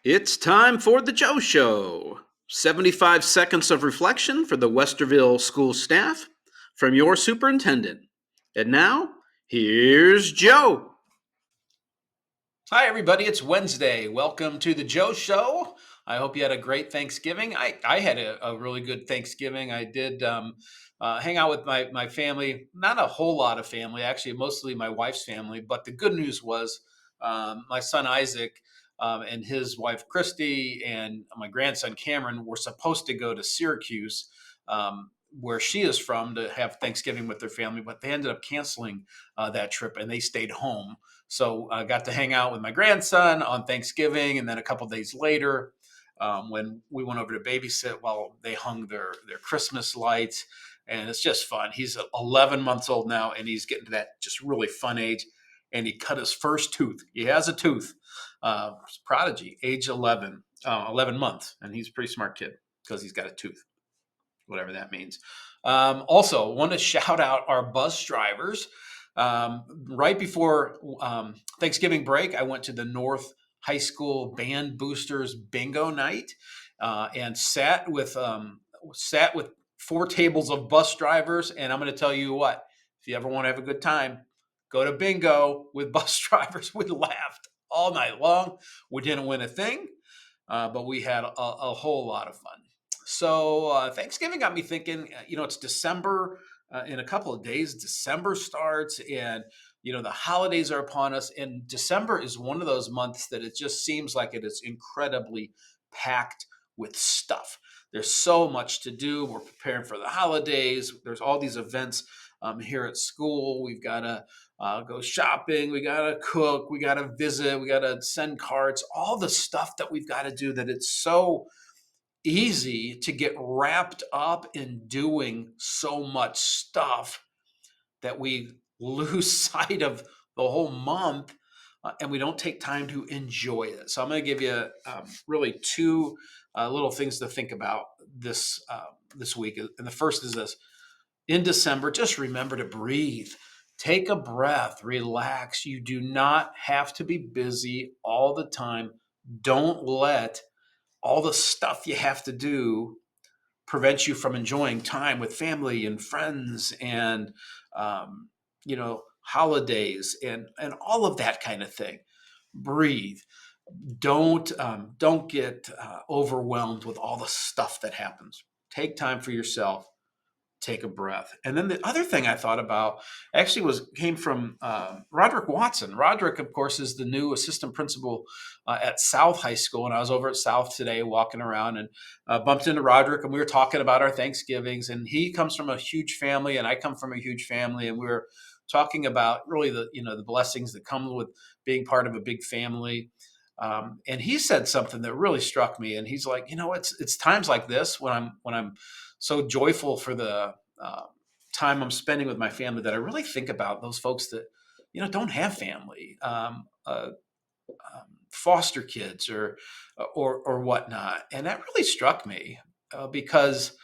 It's time for the Joe Show. 75 seconds of reflection for the Westerville school staff from your superintendent. And now, here's Joe. Hi, everybody. It's Wednesday. Welcome to the Joe Show. I hope you had a great Thanksgiving. I had a really good Thanksgiving. I did hang out with my family, not a whole lot of family, actually, mostly my wife's family. But the good news was my son Isaac and his wife Christy and my grandson Cameron were supposed to go to Syracuse. Where she is from to have Thanksgiving with their family, but they ended up canceling that trip and they stayed home. So I got to hang out with my grandson on Thanksgiving, and then a couple days later, when we went over to babysit while they hung their Christmas lights, and it's just fun. He's 11 months old now, and he's getting to that just really fun age. And he cut his first tooth. He has a tooth. Prodigy, age 11, 11 months, and he's a pretty smart kid because he's got a tooth, whatever that means. Also, want to shout out our bus drivers. Right before Thanksgiving break, I went to the North High School Band Boosters Bingo Night and sat with four tables of bus drivers. And I'm going to tell you what: if you ever want to have a good time, go to bingo with bus drivers. We laughed all night long. We didn't win a thing, but we had a whole lot of fun. So Thanksgiving got me thinking. It's December. In a couple of days, December starts, and the holidays are upon us. And December is one of those months that it just seems like it is incredibly packed with stuff. There's so much to do. We're preparing for the holidays. There's all these events here at school. We've got to go shopping. We got to cook. We got to visit. We got to send cards. All the stuff that we've got to do that it's so easy to get wrapped up in doing so much stuff that we lose sight of the whole month and we don't take time to enjoy it. So I'm going to give you really two little things to think about this week. And the first is this: in December, just remember to breathe. Take a breath, relax. You do not have to be busy all the time. Don't let all the stuff you have to do prevents you from enjoying time with family and friends and holidays and all of that kind of thing. Breathe. Don't get overwhelmed with all the stuff that happens. Take time for yourself. Take a breath. And then the other thing I thought about actually came from Roderick Watson. Roderick, of course, is the new assistant principal at South High School, and I was over at South today walking around and bumped into Roderick, and we were talking about our Thanksgivings. And he comes from a huge family, and I come from a huge family, and we were talking about really the blessings that come with being part of a big family. And he said something that really struck me, and he's like, it's times like this when I'm so joyful for the time I'm spending with my family that I really think about those folks that don't have family, foster kids or whatnot, and that really struck me because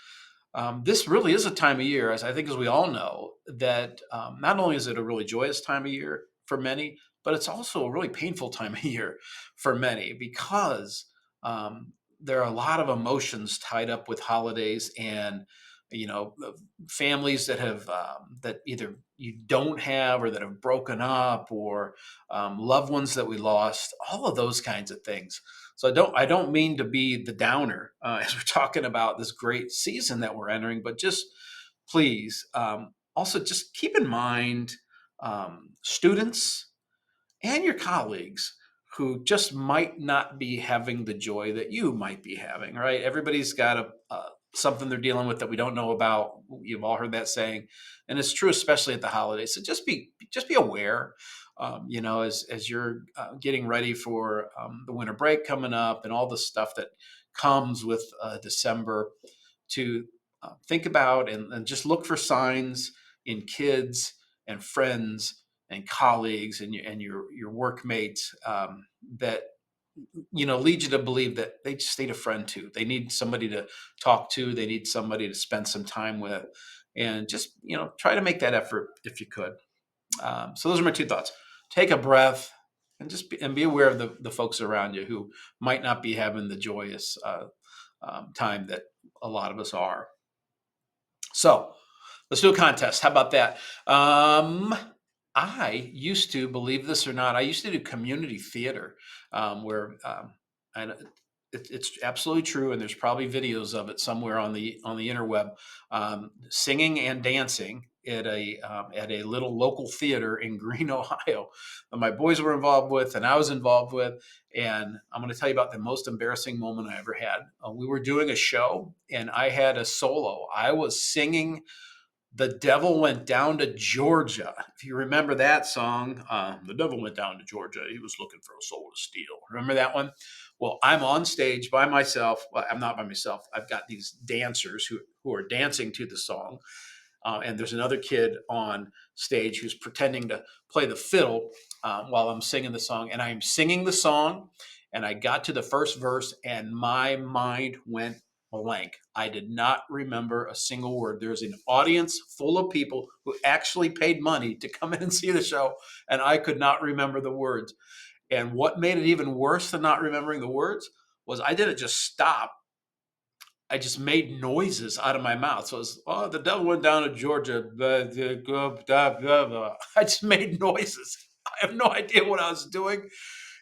this really is a time of year, as I think as we all know, that not only is it a really joyous time of year for many, but it's also a really painful time of year for many because there are a lot of emotions tied up with holidays and families that have that either you don't have or that have broken up or loved ones that we lost, all of those kinds of things. So I don't mean to be the downer as we're talking about this great season that we're entering, but just please also just keep in mind students and your colleagues who just might not be having the joy that you might be having, right? Everybody's got something they're dealing with that we don't know about. You've all heard that saying, and it's true, especially at the holidays. So just be aware, as you're getting ready for the winter break coming up and all the stuff that comes with December, to think about and just look for signs in kids and friends and colleagues and your workmates that lead you to believe that they just need a friend too. They need somebody to talk to. They need somebody to spend some time with, and just try to make that effort if you could. So those are my two thoughts. Take a breath, and and be aware of the folks around you who might not be having the joyous time that a lot of us are. So let's do a contest. How about that? I used to, believe this or not, I used to do community theater, where and it's absolutely true, and there's probably videos of it somewhere on the interweb. Singing and dancing at a little local theater in Greene, Ohio, that my boys were involved with, and I was involved with. And I'm going to tell you about the most embarrassing moment I ever had. We were doing a show, and I had a solo. I was singing "The Devil Went Down to Georgia." If you remember that song, "The Devil Went Down to Georgia. He was looking for a soul to steal." Remember that one? Well, I'm on stage by myself. Well, I'm not by myself. I've got these dancers who are dancing to the song. And there's another kid on stage who's pretending to play the fiddle while I'm singing the song. And I'm singing the song, and I got to the first verse, and my mind went blank. I did not remember a single word. There's an audience full of people who actually paid money to come in and see the show, and I could not remember the words. And what made it even worse than not remembering the words was I didn't just stop. I just made noises out of my mouth. So it was, "Oh, the devil went down to Georgia. Blah, blah, blah, blah, blah." I just made noises. I have no idea what I was doing.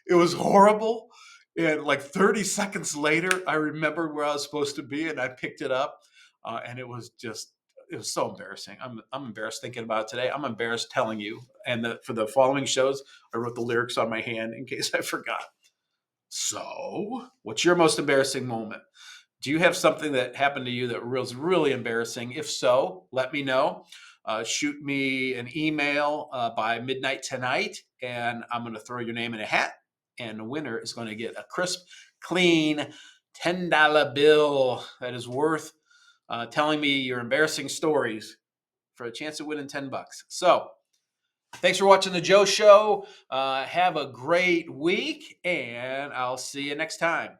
It was horrible. And like 30 seconds later, I remembered where I was supposed to be, and I picked it up. And it was so embarrassing. I'm embarrassed thinking about it today. I'm embarrassed telling you. And for the following shows, I wrote the lyrics on my hand in case I forgot. So, what's your most embarrassing moment? Do you have something that happened to you that was really embarrassing? If so, let me know. Shoot me an email by midnight tonight, and I'm going to throw your name in a hat. And the winner is going to get a crisp, clean $10 bill that is worth telling me your embarrassing stories for a chance of winning $10. So, thanks for watching the Joe Show. Have a great week, and I'll see you next time.